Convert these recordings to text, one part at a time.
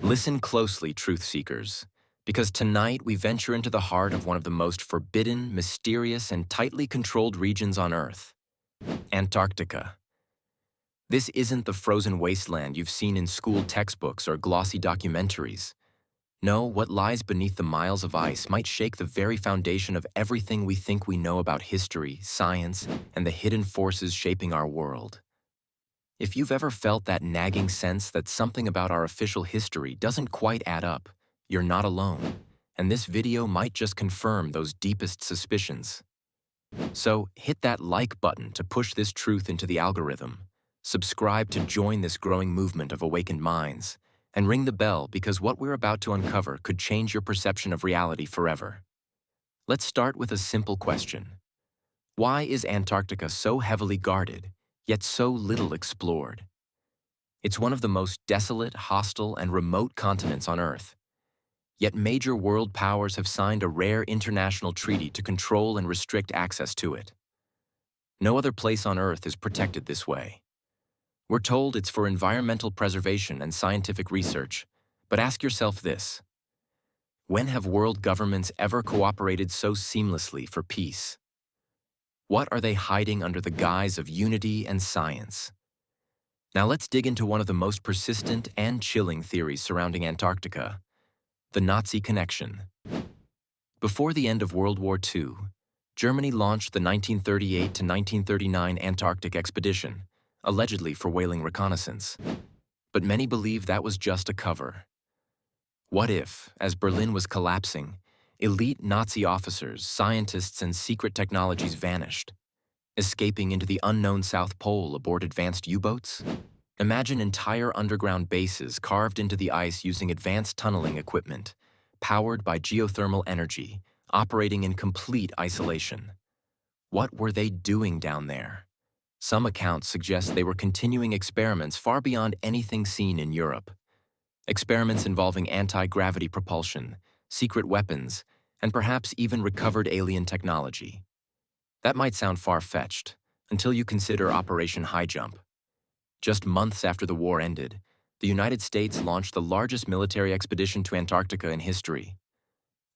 Listen closely, truth seekers, because tonight we venture into the heart of one of the most forbidden, mysterious, and tightly controlled regions on Earth, Antarctica. This isn't the frozen wasteland you've seen in school textbooks or glossy documentaries. No, what lies beneath the miles of ice might shake the very foundation of everything we think we know about history, science, and the hidden forces shaping our world. If you've ever felt that nagging sense that something about our official history doesn't quite add up, you're not alone, and this video might just confirm those deepest suspicions. So hit that like button to push this truth into the algorithm, subscribe to join this growing movement of awakened minds, and ring the bell because what we're about to uncover could change your perception of reality forever. Let's start with a simple question. Why is Antarctica so heavily guarded, yet so little explored? It's one of the most desolate, hostile, and remote continents on Earth. Yet major world powers have signed a rare international treaty to control and restrict access to it. No other place on Earth is protected this way. We're told it's for environmental preservation and scientific research, but ask yourself this: when have world governments ever cooperated so seamlessly for peace? What are they hiding under the guise of unity and science? Now let's dig into one of the most persistent and chilling theories surrounding Antarctica: the Nazi connection. Before the end of World War II, Germany launched the 1938 to 1939 Antarctic expedition, allegedly for whaling reconnaissance. But many believe that was just a cover. What if, as Berlin was collapsing, elite Nazi officers, scientists, and secret technologies vanished, escaping into the unknown South Pole aboard advanced U-boats? Imagine entire underground bases carved into the ice using advanced tunneling equipment, powered by geothermal energy, operating in complete isolation. What were they doing down there? Some accounts suggest they were continuing experiments far beyond anything seen in Europe. Experiments involving anti-gravity propulsion, secret weapons, and perhaps even recovered alien technology. That might sound far-fetched, until you consider Operation Highjump. Just months after the war ended, the United States launched the largest military expedition to Antarctica in history.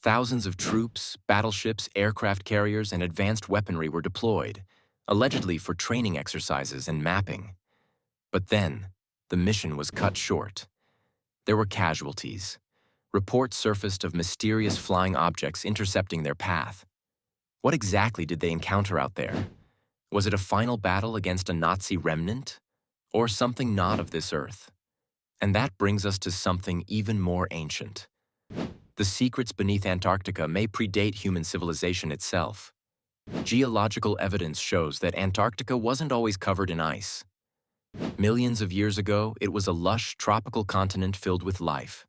Thousands of troops, battleships, aircraft carriers, and advanced weaponry were deployed, allegedly for training exercises and mapping. But then, the mission was cut short. There were casualties. Reports surfaced of mysterious flying objects intercepting their path. What exactly did they encounter out there? Was it a final battle against a Nazi remnant? Or something not of this Earth? And that brings us to something even more ancient. The secrets beneath Antarctica may predate human civilization itself. Geological evidence shows that Antarctica wasn't always covered in ice. Millions of years ago, it was a lush, tropical continent filled with life.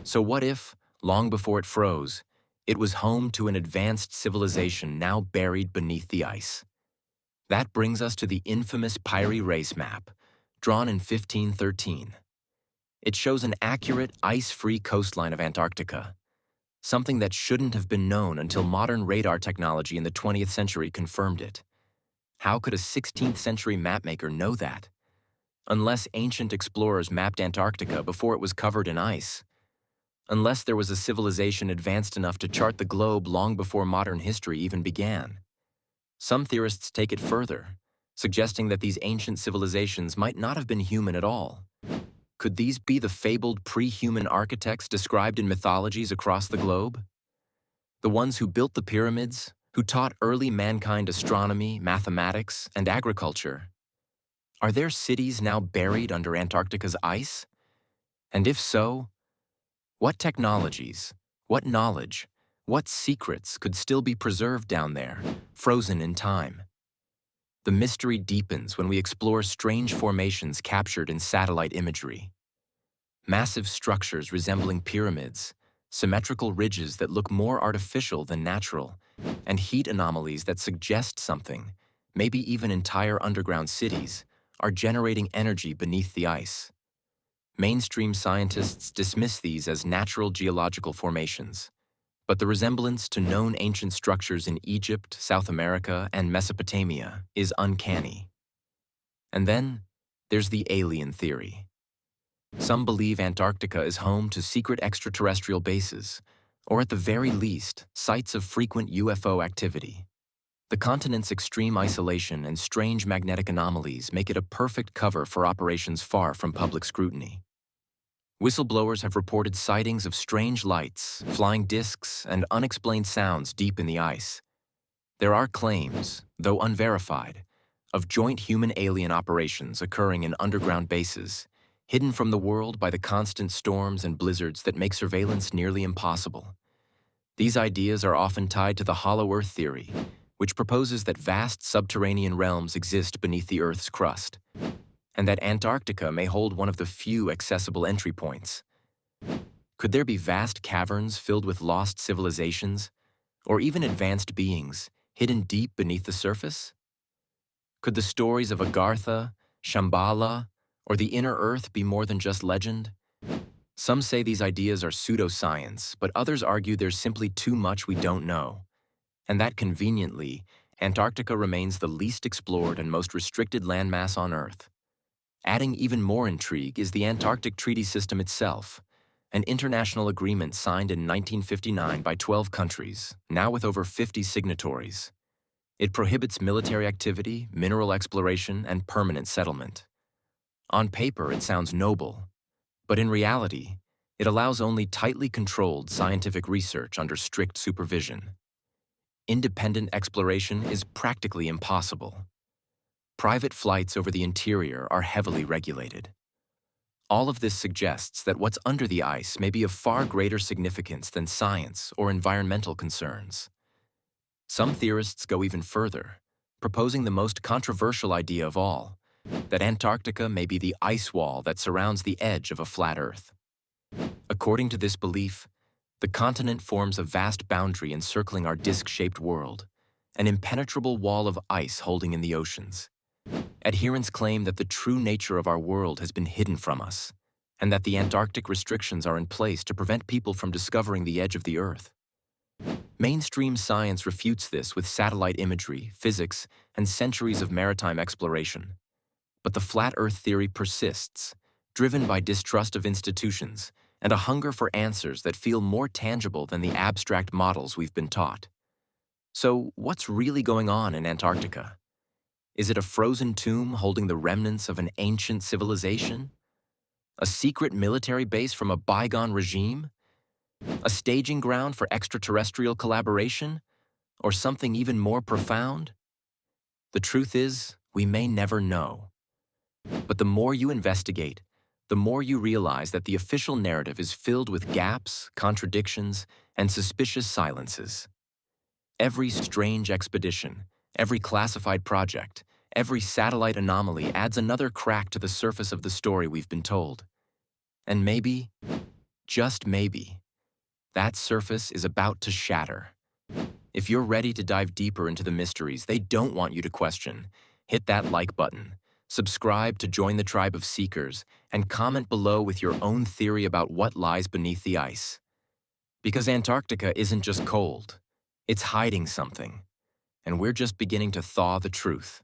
So what if, long before it froze, it was home to an advanced civilization now buried beneath the ice? That brings us to the infamous Piri Reis map, drawn in 1513. It shows an accurate, ice-free coastline of Antarctica, something that shouldn't have been known until modern radar technology in the 20th century confirmed it. How could a 16th century mapmaker know that? Unless ancient explorers mapped Antarctica before it was covered in ice. Unless there was a civilization advanced enough to chart the globe long before modern history even began. Some theorists take it further, suggesting that these ancient civilizations might not have been human at all. Could these be the fabled pre-human architects described in mythologies across the globe? The ones who built the pyramids, who taught early mankind astronomy, mathematics, and agriculture. Are their cities now buried under Antarctica's ice? And if so, what technologies, what knowledge, what secrets could still be preserved down there, frozen in time? The mystery deepens when we explore strange formations captured in satellite imagery. Massive structures resembling pyramids, symmetrical ridges that look more artificial than natural, and heat anomalies that suggest something, maybe even entire underground cities, are generating energy beneath the ice. Mainstream scientists dismiss these as natural geological formations, but the resemblance to known ancient structures in Egypt, South America, and Mesopotamia is uncanny. And then there's the alien theory. Some believe Antarctica is home to secret extraterrestrial bases, or at the very least, sites of frequent UFO activity. The continent's extreme isolation and strange magnetic anomalies make it a perfect cover for operations far from public scrutiny. Whistleblowers have reported sightings of strange lights, flying disks, and unexplained sounds deep in the ice. There are claims, though unverified, of joint human-alien operations occurring in underground bases, hidden from the world by the constant storms and blizzards that make surveillance nearly impossible. These ideas are often tied to the Hollow Earth theory, which proposes that vast subterranean realms exist beneath the Earth's crust, and that Antarctica may hold one of the few accessible entry points. Could there be vast caverns filled with lost civilizations, or even advanced beings hidden deep beneath the surface? Could the stories of Agartha, Shambhala, or the inner Earth be more than just legend? Some say these ideas are pseudoscience, but others argue there's simply too much we don't know, and that conveniently, Antarctica remains the least explored and most restricted landmass on Earth. Adding even more intrigue is the Antarctic Treaty System itself, an international agreement signed in 1959 by 12 countries, now with over 50 signatories. It prohibits military activity, mineral exploration, and permanent settlement. On paper, it sounds noble, but in reality, it allows only tightly controlled scientific research under strict supervision. Independent exploration is practically impossible. Private flights over the interior are heavily regulated. All of this suggests that what's under the ice may be of far greater significance than science or environmental concerns. Some theorists go even further, proposing the most controversial idea of all, that Antarctica may be the ice wall that surrounds the edge of a flat Earth. According to this belief, the continent forms a vast boundary encircling our disc-shaped world, an impenetrable wall of ice holding in the oceans. Adherents claim that the true nature of our world has been hidden from us, and that the Antarctic restrictions are in place to prevent people from discovering the edge of the Earth. Mainstream science refutes this with satellite imagery, physics, and centuries of maritime exploration. But the flat Earth theory persists, driven by distrust of institutions and a hunger for answers that feel more tangible than the abstract models we've been taught. So, what's really going on in Antarctica? Is it a frozen tomb holding the remnants of an ancient civilization? A secret military base from a bygone regime? A staging ground for extraterrestrial collaboration? Or something even more profound? The truth is, we may never know. But the more you investigate, the more you realize that the official narrative is filled with gaps, contradictions, and suspicious silences. Every strange expedition, every classified project, every satellite anomaly adds another crack to the surface of the story we've been told. And maybe, just maybe, that surface is about to shatter. If you're ready to dive deeper into the mysteries they don't want you to question, hit that like button, subscribe to join the tribe of seekers, and comment below with your own theory about what lies beneath the ice. Because Antarctica isn't just cold, it's hiding something, and we're just beginning to thaw the truth.